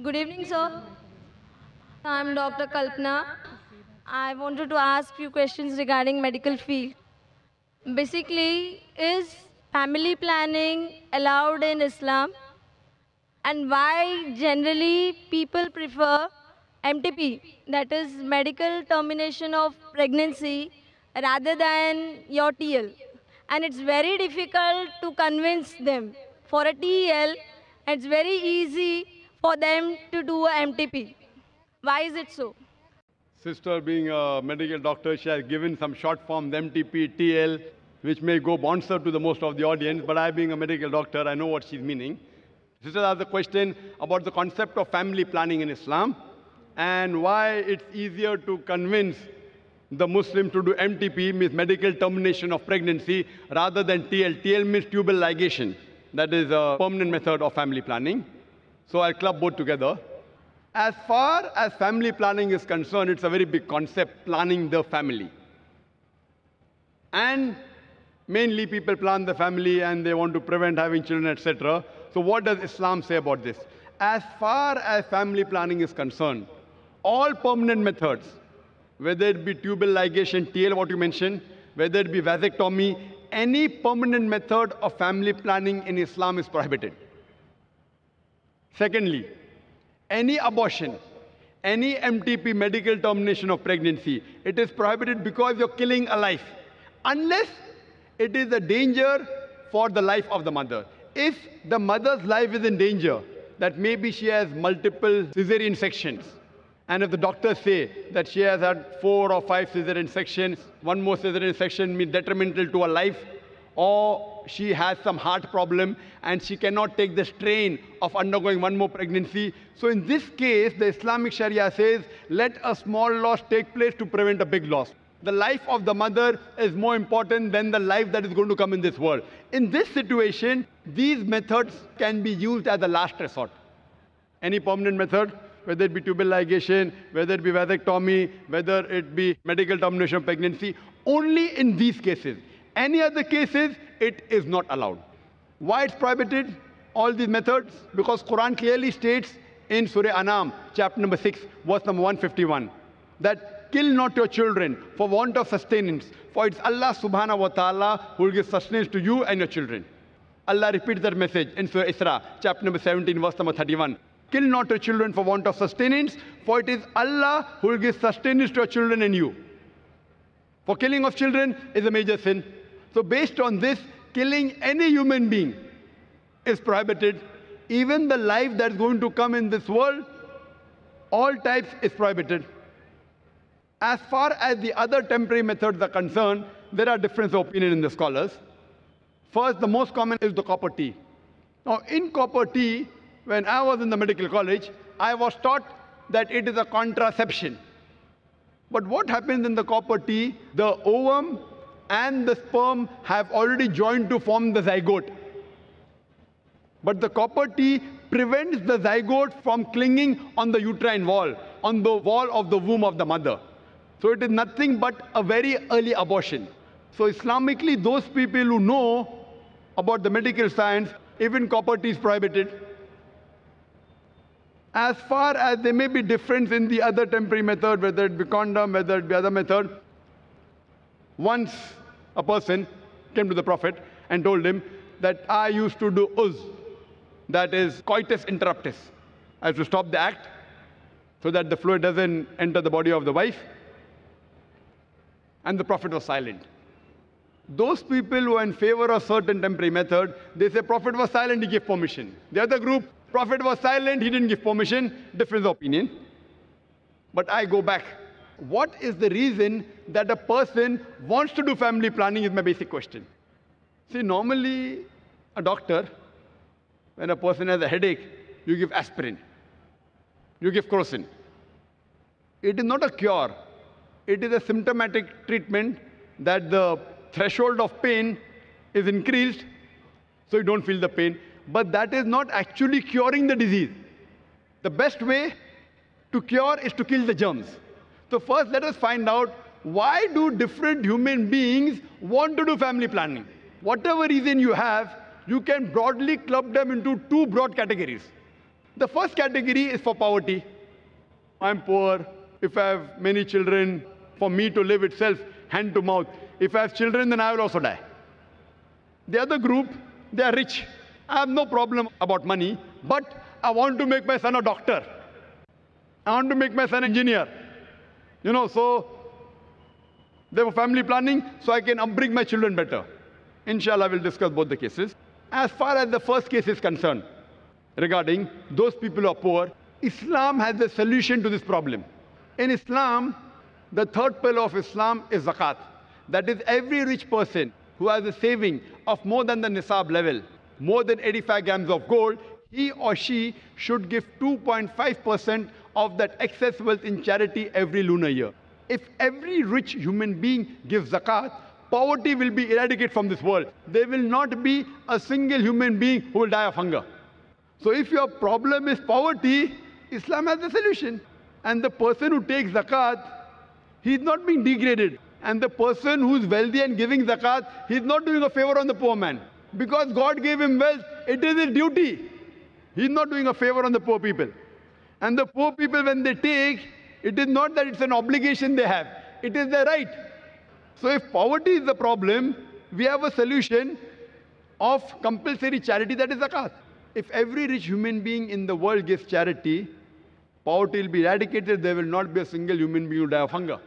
Good evening, sir. I'm Dr. Kalpana. I wanted to ask few questions regarding medical field. Basically, is family planning allowed in Islam, and why generally people prefer MTP, that is medical termination of pregnancy, rather than your TL? And it's very difficult to convince them. For a TL, it's very easy for them to do a MTP. Why is it so? Sister being a medical doctor, she has given some short forms, MTP, TL, which may go bouncer to the most of the audience, but I being a medical doctor, I know what she's meaning. Sister asked a question about the concept of family planning in Islam and why it's easier to convince the Muslim to do MTP, means medical termination of pregnancy, rather than TL. TL means tubal ligation. That is a permanent method of family planning. So I'll club both together. As far as family planning is concerned, it's a very big concept, planning the family. And mainly people plan the family and they want to prevent having children, etc. So what does Islam say about this? As far as family planning is concerned, all permanent methods, whether it be tubal ligation, TL, what you mentioned, whether it be vasectomy, any permanent method of family planning in Islam is prohibited. Secondly, any abortion, any MTP, medical termination of pregnancy, it is prohibited because you're killing a life, unless it is a danger for the life of the mother. If the mother's life is in danger, that maybe she has multiple cesarean sections, and if the doctors say that she has had 4 or 5 cesarean sections, one more cesarean section means detrimental to her life, or she has some heart problem and she cannot take the strain of undergoing one more pregnancy. So in this case, the Islamic Sharia says, let a small loss take place to prevent a big loss. The life of the mother is more important than the life that is going to come in this world. In this situation, these methods can be used as a last resort. Any permanent method, whether it be tubal ligation, whether it be vasectomy, whether it be medical termination of pregnancy, only in these cases. Any other cases, it is not allowed. Why it's prohibited, all these methods? Because Quran clearly states in Surah Anam, chapter number 6, verse number 151, that kill not your children for want of sustenance, for it's Allah subhanahu wa ta'ala who will give sustenance to you and your children. Allah repeats that message in Surah Isra, chapter number 17, verse number 31. Kill not your children for want of sustenance, for it is Allah who will give sustenance to your children and you. For killing of children is a major sin. So based on this, killing any human being is prohibited. Even the life that's going to come in this world, all types is prohibited. As far as the other temporary methods are concerned, there are different opinions in the scholars. First, the most common is the copper T. Now, in copper T, when I was in the medical college, I was taught that it is a contraception. But what happens in the copper T? The ovum and the sperm have already joined to form the zygote. But the copper T prevents the zygote from clinging on the uterine wall, on the wall of the womb of the mother. So it is nothing but a very early abortion. So Islamically, those people who know about the medical science, even copper T is prohibited. As far as there may be difference in the other temporary method, whether it be condom, whether it be other method, once a person came to the Prophet and told him that I used to do uz, that is coitus interruptus. I have to stop the act so that the fluid doesn't enter the body of the wife. And the Prophet was silent. Those people who are in favor of certain temporary method, they say Prophet was silent, he gave permission. The other group, Prophet was silent, he didn't give permission, difference of opinion. But I go back. What is the reason that a person wants to do family planning is my basic question. See, normally a doctor, when a person has a headache, you give aspirin, you give crocin. It is not a cure. It is a symptomatic treatment that the threshold of pain is increased, so you don't feel the pain. But that is not actually curing the disease. The best way to cure is to kill the germs. So first let us find out, why do different human beings want to do family planning? Whatever reason you have, you can broadly club them into two broad categories. The first category is for poverty. I'm poor. If I have many children, for me to live itself, hand to mouth. If I have children, then I will also die. The other group, they are rich. I have no problem about money, but I want to make my son a doctor. I want to make my son an engineer. So they have family planning, so I can upbring my children better. Inshallah, we'll discuss both the cases. As far as the first case is concerned, regarding those people who are poor, Islam has a solution to this problem. In Islam, the third pillar of Islam is zakat. That is, every rich person who has a saving of more than the nisab level, more than 85 grams of gold, he or she should give 2.5% of that excess wealth in charity every lunar year. If every rich human being gives zakat, poverty will be eradicated from this world. There will not be a single human being who will die of hunger. So if your problem is poverty, Islam has a solution. And the person who takes zakat, he is not being degraded. And the person who is wealthy and giving zakat, he is not doing a favor on the poor man. Because God gave him wealth, it is his duty. He is not doing a favor on the poor people. And the poor people, when they take, it is not that it's an obligation they have. It is their right. So if poverty is the problem, we have a solution of compulsory charity, that is zakat. If every rich human being in the world gives charity, poverty will be eradicated. There will not be a single human being who die of hunger.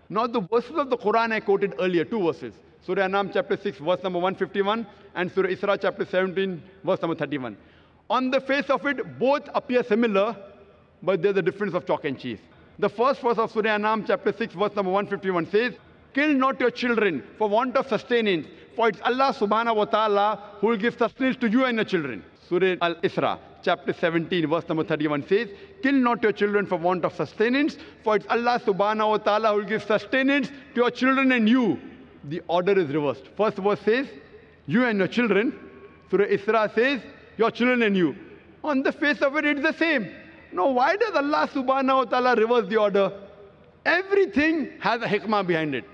Now the verses of the Quran I quoted earlier, two verses. Surah Anam chapter 6, verse number 151, and Surah Isra chapter 17, verse number 31. On the face of it, both appear similar, but there's a difference of chalk and cheese. The first verse of Surah Anam chapter 6, verse number 151 says, "Kill not your children for want of sustenance, for it's Allah subhanahu wa ta'ala who will give sustenance to you and your children." Surah Al-Isra chapter 17, verse number 31 says, "Kill not your children for want of sustenance, for it's Allah subhanahu wa ta'ala who will give sustenance to your children and you." The order is reversed. First verse says, "You and your children." Surah Isra says, "Your children and you." On the face of it, it's the same. Now, why does Allah subhanahu wa ta'ala reverse the order? Everything has a hikmah behind it.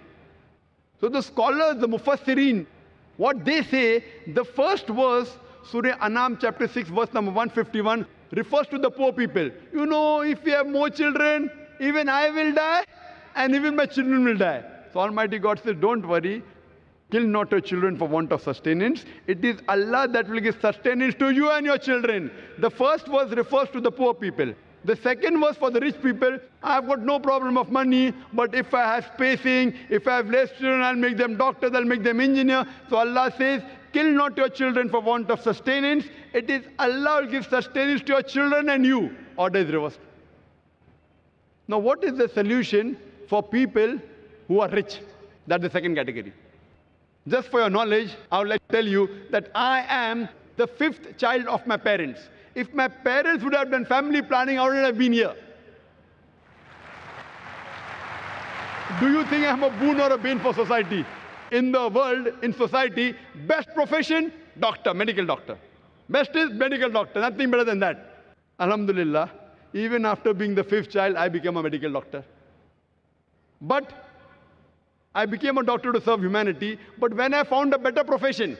So the scholars, the mufassirin, what they say, the first verse, Surah Anam chapter 6, verse number 151, refers to the poor people. If we have more children, even I will die, and even my children will die. So Almighty God says, don't worry, kill not your children for want of sustenance. It is Allah that will give sustenance to you and your children. The first verse refers to the poor people. The second verse for the rich people, I've got no problem of money, but if I have spacing, if I have less children, I'll make them doctors, I'll make them engineers. So Allah says, kill not your children for want of sustenance. It is Allah will give sustenance to your children and you. Order is reversed. Now what is the solution for people who are rich? That's the second category. Just for your knowledge, I would like to tell you that I am the fifth child of my parents. If my parents would have done family planning, I wouldn't have been here. Do you think I'm a boon or a bane for society? In the world, in society, best profession, doctor, medical doctor. Best is medical doctor, nothing better than that. Alhamdulillah, even after being the fifth child, I became a medical doctor. But I became a doctor to serve humanity, but when I found a better profession,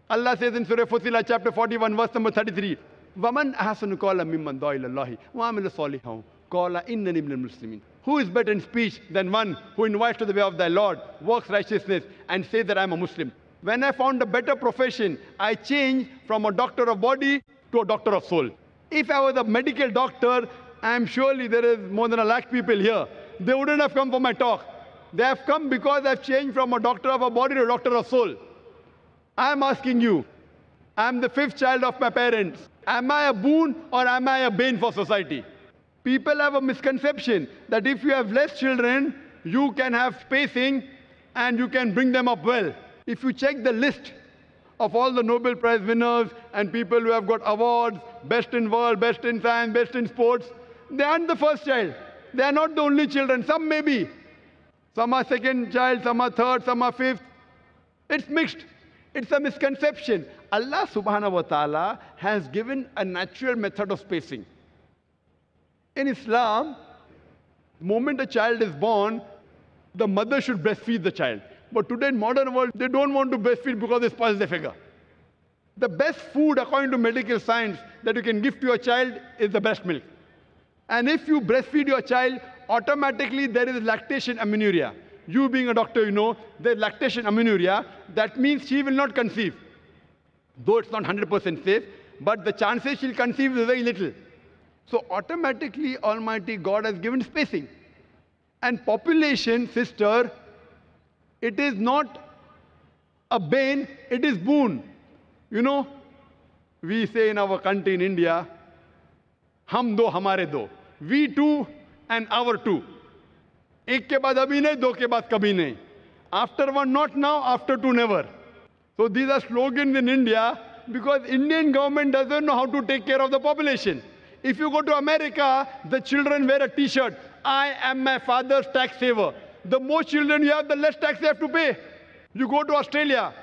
Allah says in Surah Fussilat chapter 41, verse number 33, وَمَنْ أَحْسَنُ قَوْلًا مِمَّنْ دَعَا إِلَى اللَّهِ وَعَمِلَ صَالِحًا قَالَ إِنَّنِي مِنَ الْمُسْلِمِينَ. Who is better in speech than one who invites to the way of thy Lord, works righteousness, and says that I am a Muslim? When I found a better profession, I changed from a doctor of body to a doctor of soul. If I was a medical doctor, I am surely there is more than 1 lakh people here. They wouldn't have come for my talk. They have come because I've changed from a doctor of a body to a doctor of soul. I am asking you, I am the fifth child of my parents. Am I a boon or am I a bane for society? People have a misconception that if you have less children, you can have spacing and you can bring them up well. If you check the list of all the Nobel Prize winners and people who have got awards, best in world, best in science, best in sports, they aren't the first child. They are not the only children. Some may be. Some are second child, some are third, some are fifth. It's mixed. It's a misconception. Allah subhanahu wa ta'ala has given a natural method of spacing. In Islam, the moment a child is born, the mother should breastfeed the child. But today in modern world, they don't want to breastfeed because it spoils their figure. The best food, according to medical science, that you can give to your child is the breast milk. And if you breastfeed your child, automatically there is lactation amenorrhea. You being a doctor, you know, there's lactation amenorrhea. That means she will not conceive. Though it's not 100% safe, but the chances she'll conceive is very little. So automatically, Almighty God has given spacing. And population, sister, it is not a bane, it is boon. You know, we say in our country, in India, hum do, hamare do. We two and our two. Ek ke baad abhi nahi, do ke baad kabhi nahi. After one, not now, after two, never. So these are slogans in India because Indian government doesn't know how to take care of the population. If you go to America, the children wear a t-shirt. I am my father's tax saver. The more children you have, the less tax you have to pay. You go to Australia,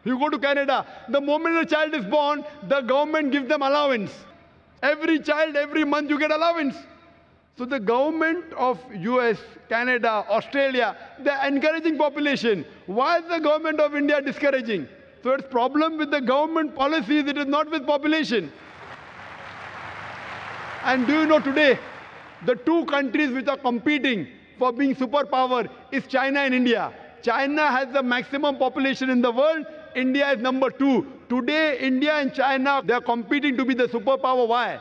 you go to Canada. The moment a child is born, the government gives them allowance. Every child, every month you get allowance. So the government of US, Canada, Australia, they're encouraging population. Why is the government of India discouraging? So it's problem with the government policies, it is not with population. And do you know today, the two countries which are competing for being superpower is China and India. China has the maximum population in the world. India is number 2. Today, India and China, they are competing to be the superpower. Why?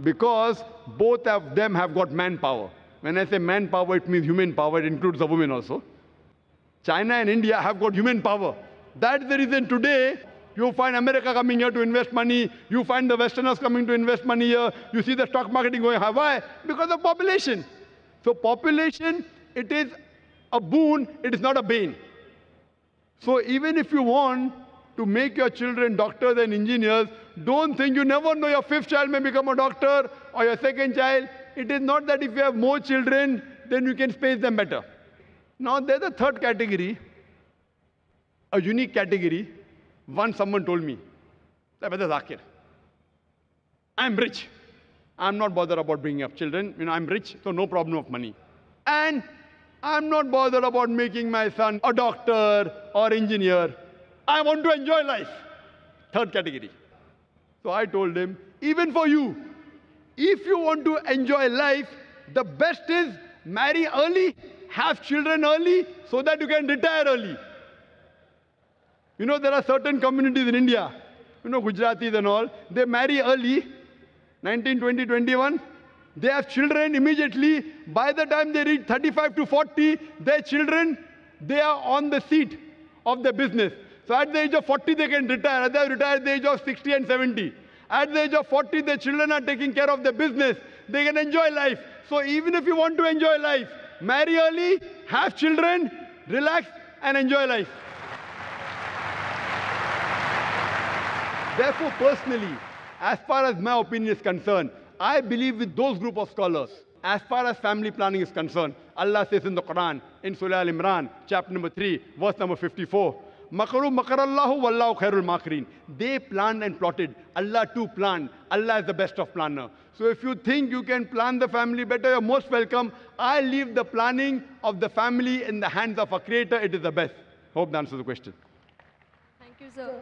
Because both of them have got manpower. When I say manpower, it means human power. It includes the women also. China and India have got human power. That's the reason today, you find America coming here to invest money. You find the Westerners coming to invest money here. You see the stock market going high. Why? Because of population. So population, it is a boon, it is not a bane. So even if you want to make your children doctors and engineers, don't think you never know your 5th child may become a doctor or your 2nd child. It is not that if you have more children, then you can space them better. Now there's a 3rd category, a unique category. Once someone told me, Brother Zakir, I'm rich. I'm not bothered about bringing up children. You know, I'm rich, so no problem of money. And I'm not bothered about making my son a doctor or engineer. I want to enjoy life. 3rd category. So I told him, even for you, if you want to enjoy life, the best is marry early, have children early, so that you can retire early. You know, there are certain communities in India, you know, Gujaratis and all, they marry early, 19, 20, 21. They have children immediately. By the time they reach 35 to 40, their children, they are on the seat of the business. So at the age of 40, they can retire. They retire at the age of 60 and 70. At the age of 40, their children are taking care of the business. They can enjoy life. So even if you want to enjoy life, marry early, have children, relax, and enjoy life. Therefore, personally, as far as my opinion is concerned, I believe with those group of scholars. As far as family planning is concerned, Allah says in the Quran, in Surah Al-Imran, chapter number 3, verse number 54, Makaru makarallahu wallahu khairul makirin. They planned and plotted. Allah too planned. Allah is the best of planner. So if you think you can plan the family better, you're most welcome. I leave the planning of the family in the hands of a creator. It is the best. Hope that answers the question. Thank you, sir.